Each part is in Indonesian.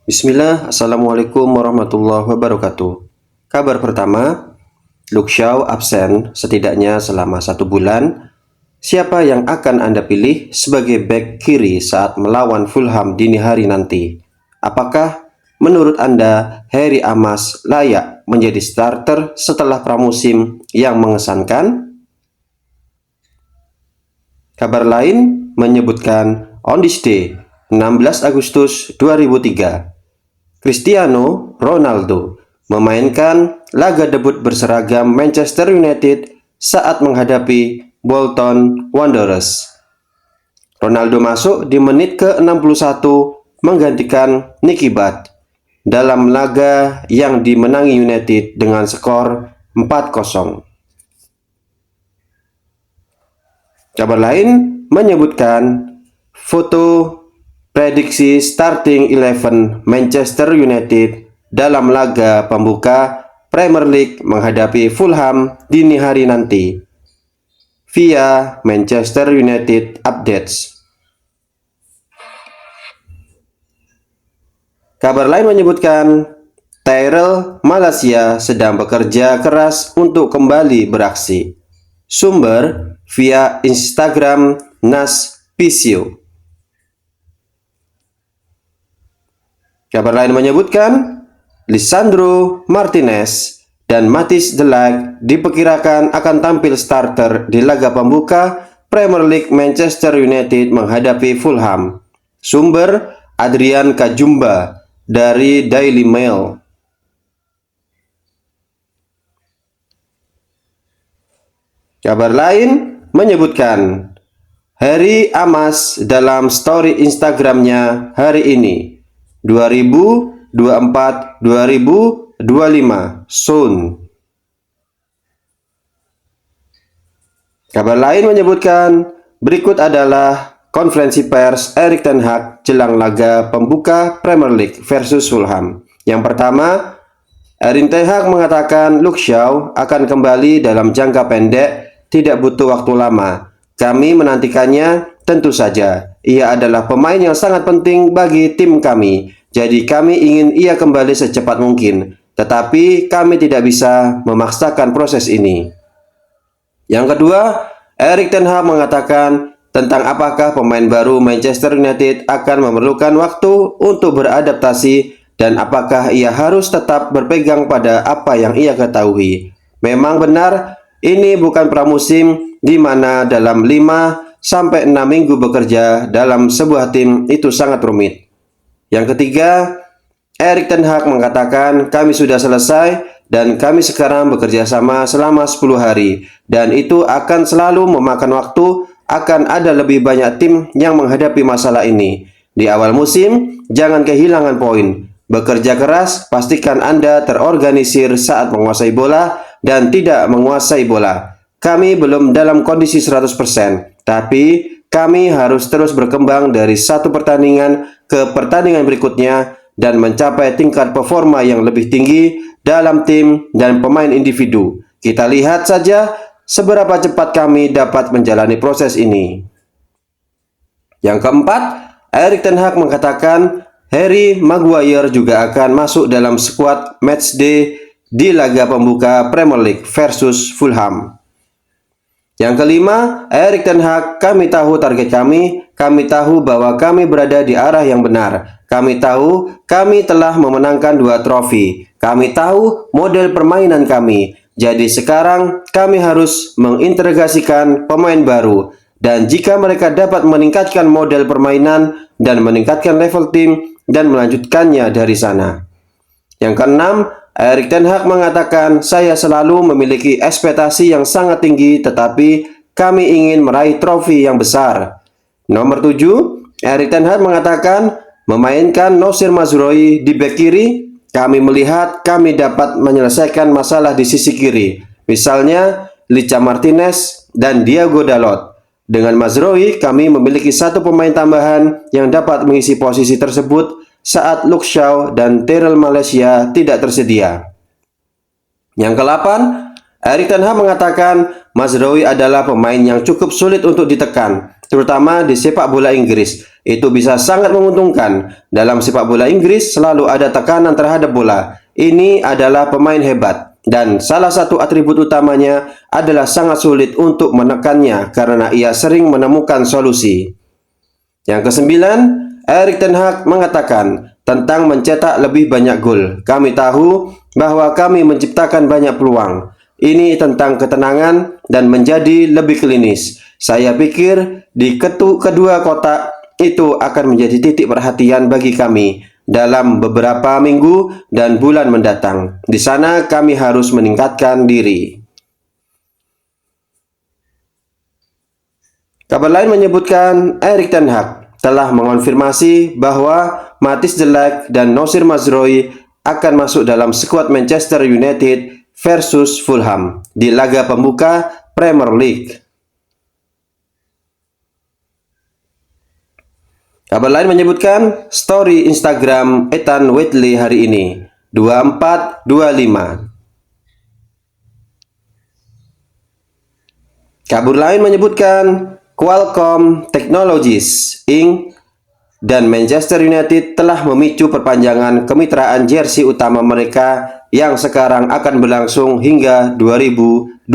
Bismillah, Assalamualaikum warahmatullahi wabarakatuh. Kabar pertama, Luke Shaw absen setidaknya selama 1 bulan. Siapa yang akan Anda pilih sebagai bek kiri saat melawan Fulham dini hari nanti? Apakah menurut Anda Harry Amas layak menjadi starter setelah pramusim yang mengesankan? Kabar lain menyebutkan on this day, 16 Agustus 2003, Cristiano Ronaldo memainkan laga debut berseragam Manchester United saat menghadapi Bolton Wanderers. Ronaldo masuk di menit ke-61 menggantikan Nicky Butt dalam laga yang dimenangi United dengan skor 4-0. Kabar lain menyebutkan foto prediksi starting 11 Manchester United dalam laga pembuka Premier League menghadapi Fulham dini hari nanti via Manchester United Updates. Kabar lain menyebutkan Tyrell Malacia sedang bekerja keras untuk kembali beraksi. Sumber via Instagram Nas Pisio. Kabar lain menyebutkan Lisandro Martinez dan Matthijs de Ligt diperkirakan akan tampil starter di laga pembuka Premier League Manchester United menghadapi Fulham. Sumber Adrian Kajumba dari Daily Mail. Kabar lain menyebutkan Harry Amas dalam story Instagramnya hari ini 2024-2025 soon. Kabar lain menyebutkan berikut adalah konferensi pers Erik ten Hag jelang laga pembuka Premier League versus Fulham. Yang pertama, Erik ten Hag mengatakan Luke Shaw akan kembali dalam jangka pendek, tidak butuh waktu lama. Kami menantikannya. Tentu saja, ia adalah pemain yang sangat penting bagi tim kami. Jadi kami ingin ia kembali secepat mungkin. Tetapi kami tidak bisa memaksakan proses ini. Yang kedua, Erik ten Hag mengatakan tentang apakah pemain baru Manchester United akan memerlukan waktu untuk beradaptasi dan apakah ia harus tetap berpegang pada apa yang ia ketahui. Memang benar, ini bukan pramusim di mana dalam 5-6 minggu bekerja dalam sebuah tim itu sangat rumit. Yang ketiga, Erik ten Hag mengatakan kami sudah selesai dan kami sekarang bekerja sama selama 10 hari dan itu akan selalu memakan waktu, akan ada lebih banyak tim yang menghadapi masalah ini. Di awal musim, jangan kehilangan poin. Bekerja keras, pastikan Anda terorganisir saat menguasai bola dan tidak menguasai bola. Kami belum dalam kondisi 100%. Tapi kami harus terus berkembang dari satu pertandingan ke pertandingan berikutnya dan mencapai tingkat performa yang lebih tinggi dalam tim dan pemain individu. Kita lihat saja seberapa cepat kami dapat menjalani proses ini. Yang keempat, Erik ten Hag mengatakan Harry Maguire juga akan masuk dalam skuad matchday di laga pembuka Premier League versus Fulham. Yang kelima, Erik ten Hag, kami tahu target kami tahu bahwa kami berada di arah yang benar. Kami tahu kami telah memenangkan 2 trofi. Kami tahu model permainan kami. Jadi sekarang kami harus mengintegrasikan pemain baru. Dan jika mereka dapat meningkatkan model permainan dan meningkatkan level tim dan melanjutkannya dari sana. Yang keenam, Erik ten Hag mengatakan, saya selalu memiliki ekspektasi yang sangat tinggi tetapi kami ingin meraih trofi yang besar. Nomor 7, Erik ten Hag mengatakan, memainkan Noussair Mazraoui di bek kiri, kami melihat kami dapat menyelesaikan masalah di sisi kiri. Misalnya, Licha Martinez dan Diogo Dalot. Dengan Mazraoui, kami memiliki satu pemain tambahan yang dapat mengisi posisi tersebut saat Luke Shaw dan Tyrell Malacia tidak tersedia. Yang ke-8, Erik ten Hag mengatakan Mazraoui adalah pemain yang cukup sulit untuk ditekan, terutama di sepak bola Inggris. Itu bisa sangat menguntungkan. Dalam sepak bola Inggris selalu ada tekanan terhadap bola. Ini adalah pemain hebat, dan salah satu atribut utamanya adalah sangat sulit untuk menekannya karena ia sering menemukan solusi. Yang kesembilan, Erik ten Hag mengatakan tentang mencetak lebih banyak gol. Kami tahu bahwa kami menciptakan banyak peluang. Ini tentang ketenangan dan menjadi lebih klinis. Saya pikir di kedua kotak itu akan menjadi titik perhatian bagi kami dalam beberapa minggu dan bulan mendatang. Di sana kami harus meningkatkan diri. Kabar lain menyebutkan Erik ten Hag telah mengonfirmasi bahwa Matthijs de Ligt dan Noussair Mazraoui akan masuk dalam skuad Manchester United versus Fulham di laga pembuka Premier League. Kabar lain menyebutkan story Instagram Ethan Whitley hari ini 2425. Kabar lain menyebutkan Qualcomm Technologies Inc. dan Manchester United telah memicu perpanjangan kemitraan jersey utama mereka yang sekarang akan berlangsung hingga 2029.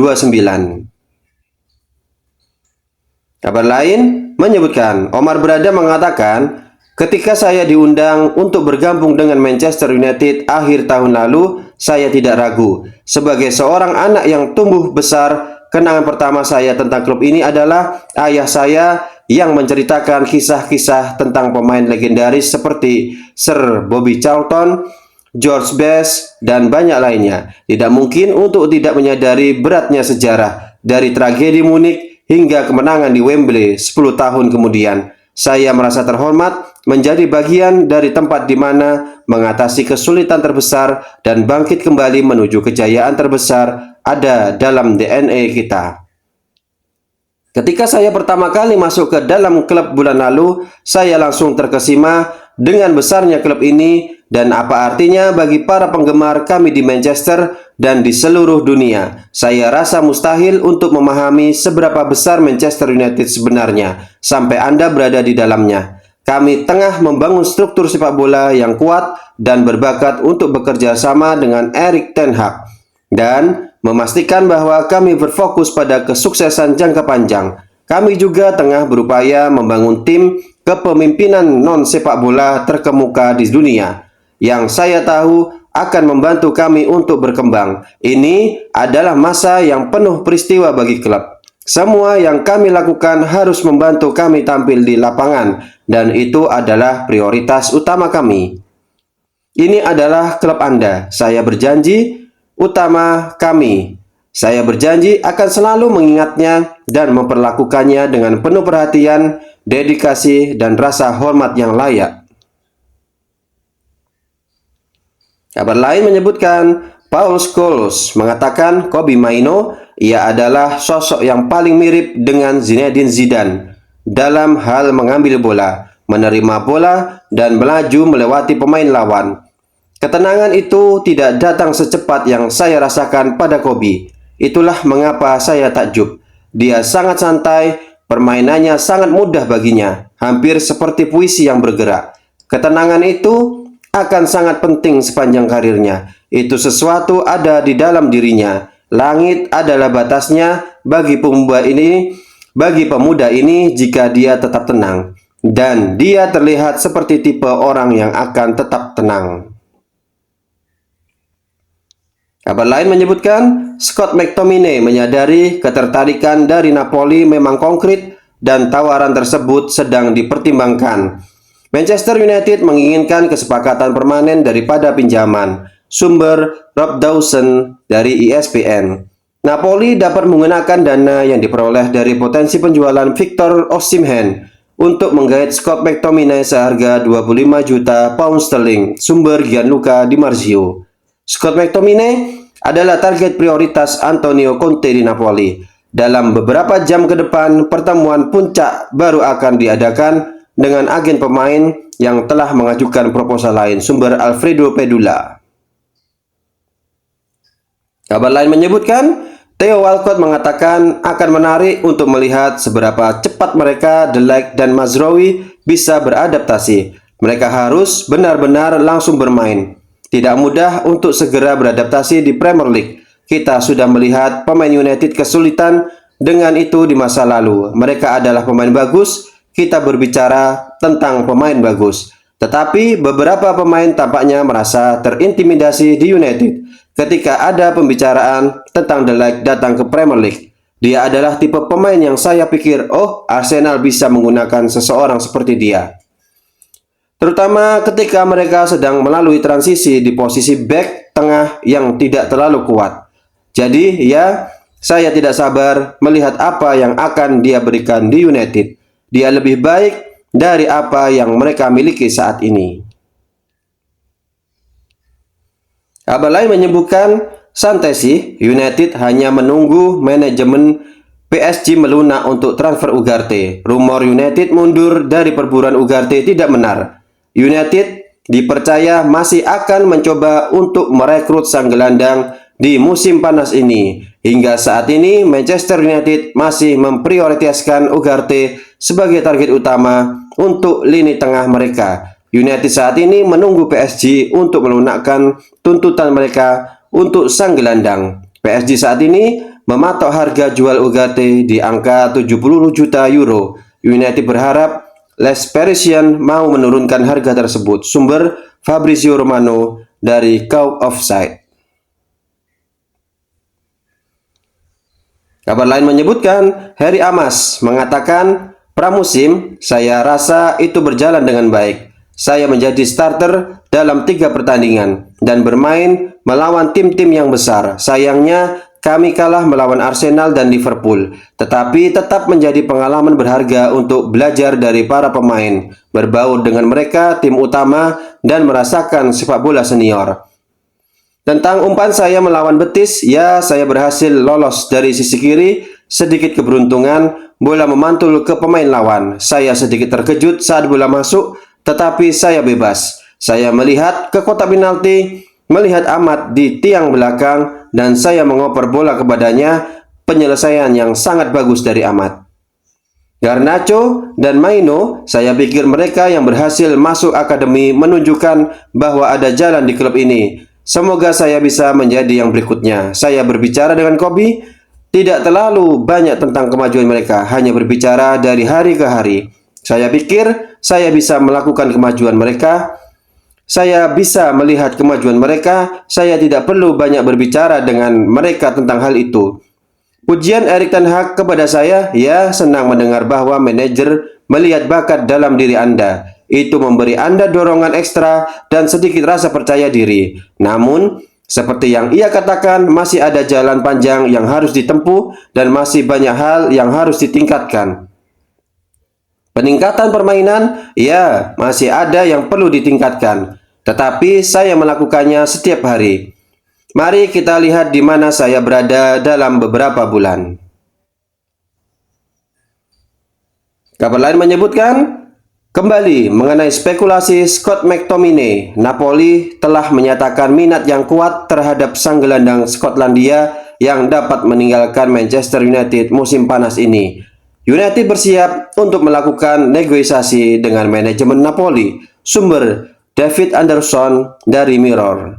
Kabar lain menyebutkan Omar Berada mengatakan, ketika saya diundang untuk bergabung dengan Manchester United akhir tahun lalu, saya tidak ragu. Sebagai seorang anak yang tumbuh besar, kenangan pertama saya tentang klub ini adalah ayah saya yang menceritakan kisah-kisah tentang pemain legendaris seperti Sir Bobby Charlton, George Best, dan banyak lainnya. Tidak mungkin untuk tidak menyadari beratnya sejarah dari tragedi Munich hingga kemenangan di Wembley 10 tahun kemudian. Saya merasa terhormat menjadi bagian dari tempat di mana mengatasi kesulitan terbesar dan bangkit kembali menuju kejayaan terbesar ada dalam DNA kita. Ketika saya pertama kali masuk ke dalam klub bulan lalu, saya langsung terkesima dengan besarnya klub ini dan apa artinya bagi para penggemar kami di Manchester dan di seluruh dunia. Saya rasa mustahil untuk memahami seberapa besar Manchester United sebenarnya sampai Anda berada di dalamnya. Kami tengah membangun struktur sepak bola yang kuat dan berbakat untuk bekerja sama dengan Erik ten Hag dan memastikan bahwa kami berfokus pada kesuksesan jangka panjang. Kami juga tengah berupaya membangun tim kepemimpinan non-sepak bola terkemuka di dunia, yang saya tahu akan membantu kami untuk berkembang. Ini adalah masa yang penuh peristiwa bagi klub. Semua yang kami lakukan harus membantu kami tampil di lapangan, dan itu adalah prioritas utama kami. Ini adalah klub Anda. Saya berjanji utama kami. Saya berjanji akan selalu mengingatnya dan memperlakukannya dengan penuh perhatian, dedikasi, dan rasa hormat yang layak. Kabar lain menyebutkan Paul Scholes mengatakan Kobbie Mainoo, ia adalah sosok yang paling mirip dengan Zinedine Zidane dalam hal mengambil bola, menerima bola, dan melaju melewati pemain lawan. Ketenangan itu tidak datang secepat yang saya rasakan pada Kobbie. Itulah mengapa saya takjub. Dia sangat santai, permainannya sangat mudah baginya, hampir seperti puisi yang bergerak. Ketenangan itu akan sangat penting sepanjang karirnya. Itu sesuatu ada di dalam dirinya. Langit adalah batasnya bagi pemuda ini jika dia tetap tenang. Dan dia terlihat seperti tipe orang yang akan tetap tenang. Kabar lain menyebutkan Scott McTominay menyadari ketertarikan dari Napoli memang konkret dan tawaran tersebut sedang dipertimbangkan. Manchester United menginginkan kesepakatan permanen daripada pinjaman. Sumber Rob Dawson dari ESPN. Napoli dapat menggunakan dana yang diperoleh dari potensi penjualan Victor Osimhen untuk menggait Scott McTominay seharga 25 juta pound sterling. Sumber Gianluca Di Marzio. Scott McTominay adalah target prioritas Antonio Conte di Napoli. Dalam beberapa jam ke depan, pertemuan puncak baru akan diadakan dengan agen pemain yang telah mengajukan proposal lain. Sumber Alfredo Pedula. Kabar lain menyebutkan Theo Walcott mengatakan akan menarik untuk melihat seberapa cepat mereka, De Ligt dan Mazraoui bisa beradaptasi. Mereka harus benar-benar langsung bermain. Tidak mudah untuk segera beradaptasi di Premier League. Kita sudah melihat pemain United kesulitan dengan itu di masa lalu. Mereka adalah pemain bagus. Kita berbicara tentang pemain bagus. Tetapi beberapa pemain tampaknya merasa terintimidasi di United ketika ada pembicaraan tentang De Ligt datang ke Premier League. Dia adalah tipe pemain yang saya pikir, oh, Arsenal bisa menggunakan seseorang seperti dia. Terutama ketika mereka sedang melalui transisi di posisi back tengah yang tidak terlalu kuat. Jadi, ya, saya tidak sabar melihat apa yang akan dia berikan di United. Dia lebih baik dari apa yang mereka miliki saat ini. Kabar lain menyebutkan, santai sih, United hanya menunggu manajemen PSG melunak untuk transfer Ugarte. Rumor United mundur dari perburuan Ugarte tidak benar. United dipercaya masih akan mencoba untuk merekrut sang gelandang di musim panas ini. Hingga saat ini, Manchester United masih memprioritaskan Ugarte sebagai target utama untuk lini tengah mereka. United saat ini menunggu PSG untuk melunakkan tuntutan mereka untuk sang gelandang. PSG saat ini mematok harga jual Ugarte di angka 70 juta euro. United berharap Les Parisiens mau menurunkan harga tersebut. Sumber Fabrizio Romano dari Caught Offside. Kabar lain menyebutkan Harry Amas mengatakan, pramusim saya rasa itu berjalan dengan baik. Saya menjadi starter dalam 3 pertandingan dan bermain melawan tim-tim yang besar. Sayangnya kami kalah melawan Arsenal dan Liverpool, tetapi tetap menjadi pengalaman berharga untuk belajar dari para pemain, berbaur dengan mereka, tim utama, dan merasakan sepak bola senior. Tentang umpan saya melawan Betis, ya saya berhasil lolos dari sisi kiri, sedikit keberuntungan, bola memantul ke pemain lawan. Saya sedikit terkejut saat bola masuk, tetapi saya bebas. Saya melihat ke kotak penalti, melihat Ahmad di tiang belakang, dan saya mengoper bola kepadanya. Penyelesaian yang sangat bagus dari Ahmad. Garnacho dan Maino, saya pikir mereka yang berhasil masuk akademi menunjukkan bahwa ada jalan di klub ini. Semoga saya bisa menjadi yang berikutnya. Saya berbicara dengan Kobe, tidak terlalu banyak tentang kemajuan mereka, hanya berbicara dari hari ke hari. Saya pikir saya bisa melakukan kemajuan mereka. Saya bisa melihat kemajuan mereka. Saya tidak perlu banyak berbicara dengan mereka tentang hal itu. Pujian Erik ten Hag kepada saya, ya senang mendengar bahwa manajer melihat bakat dalam diri Anda. Itu memberi Anda dorongan ekstra dan sedikit rasa percaya diri. Namun, seperti yang ia katakan, masih ada jalan panjang yang harus ditempuh dan masih banyak hal yang harus ditingkatkan. Peningkatan permainan, ya, masih ada yang perlu ditingkatkan. Tetapi saya melakukannya setiap hari. Mari kita lihat di mana saya berada dalam beberapa bulan. Kabar lain menyebutkan, kembali mengenai spekulasi Scott McTominay, Napoli telah menyatakan minat yang kuat terhadap sang gelandang Skotlandia yang dapat meninggalkan Manchester United musim panas ini. United bersiap untuk melakukan negosiasi dengan manajemen Napoli. Sumber David Anderson dari Mirror.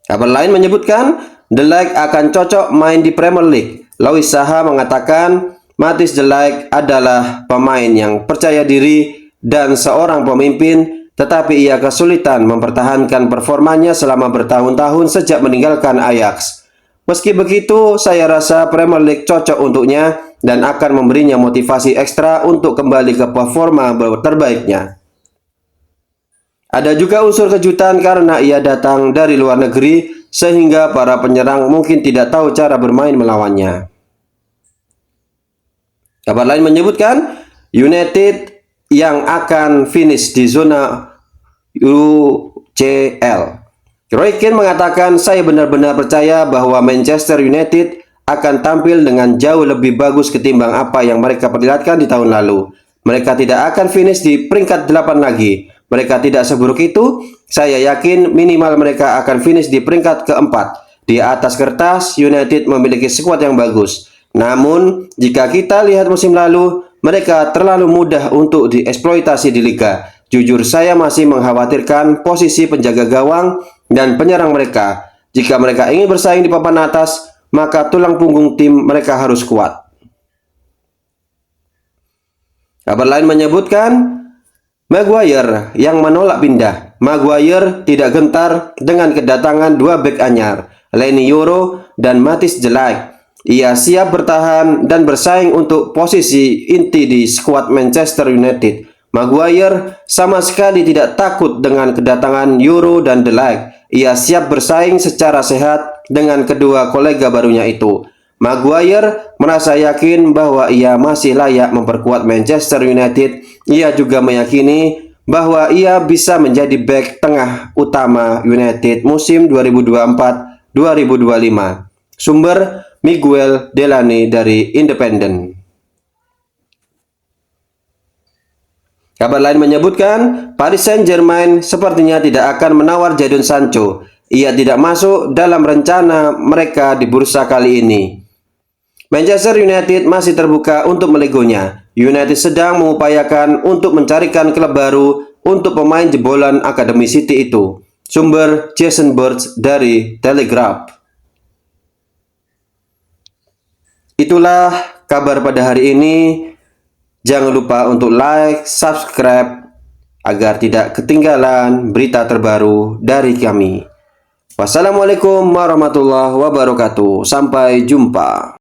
Kabar lain menyebutkan De Ligt akan cocok main di Premier League. Louis Saha mengatakan Matthijs De Ligt adalah pemain yang percaya diri dan seorang pemimpin, tetapi ia kesulitan mempertahankan performanya selama bertahun-tahun sejak meninggalkan Ajax. Meski begitu, saya rasa Premier League cocok untuknya dan akan memberinya motivasi ekstra untuk kembali ke performa terbaiknya. Ada juga unsur kejutan karena ia datang dari luar negeri, sehingga para penyerang mungkin tidak tahu cara bermain melawannya. Kabar lain menyebutkan United yang akan finish di zona UCL. Roy Keane mengatakan, saya benar-benar percaya bahwa Manchester United akan tampil dengan jauh lebih bagus ketimbang apa yang mereka perlihatkan di tahun lalu. Mereka tidak akan finish di peringkat 8 lagi. Mereka tidak seburuk itu. Saya yakin minimal mereka akan finish di peringkat keempat. Di atas kertas, United memiliki skuad yang bagus. Namun, jika kita lihat musim lalu, mereka terlalu mudah untuk dieksploitasi di liga. Jujur saya masih mengkhawatirkan posisi penjaga gawang dan penyerang mereka. Jika mereka ingin bersaing di papan atas, maka tulang punggung tim mereka harus kuat. Kabar lain menyebutkan Maguire yang menolak pindah. Maguire tidak gentar dengan kedatangan dua bek anyar, Leny Yoro dan Matthijs de Ligt. Ia siap bertahan dan bersaing untuk posisi inti di skuad Manchester United. Maguire sama sekali tidak takut dengan kedatangan Yoro dan de Ligt. Ia siap bersaing secara sehat dengan kedua kolega barunya itu. Maguire merasa yakin bahwa ia masih layak memperkuat Manchester United. Ia juga meyakini bahwa ia bisa menjadi bek tengah utama United musim 2024-2025. Sumber Miguel Delaney dari Independent. Kabar lain menyebutkan Paris Saint-Germain sepertinya tidak akan menawar Jadon Sancho. Ia tidak masuk dalam rencana mereka di bursa kali ini. Manchester United masih terbuka untuk melegonya. United sedang mengupayakan untuk mencarikan klub baru untuk pemain jebolan Akademi City itu. Sumber Jason Birch dari Telegraph. Itulah kabar pada hari ini. Jangan lupa untuk like, subscribe agar tidak ketinggalan berita terbaru dari kami. Wassalamualaikum warahmatullahi wabarakatuh. Sampai jumpa.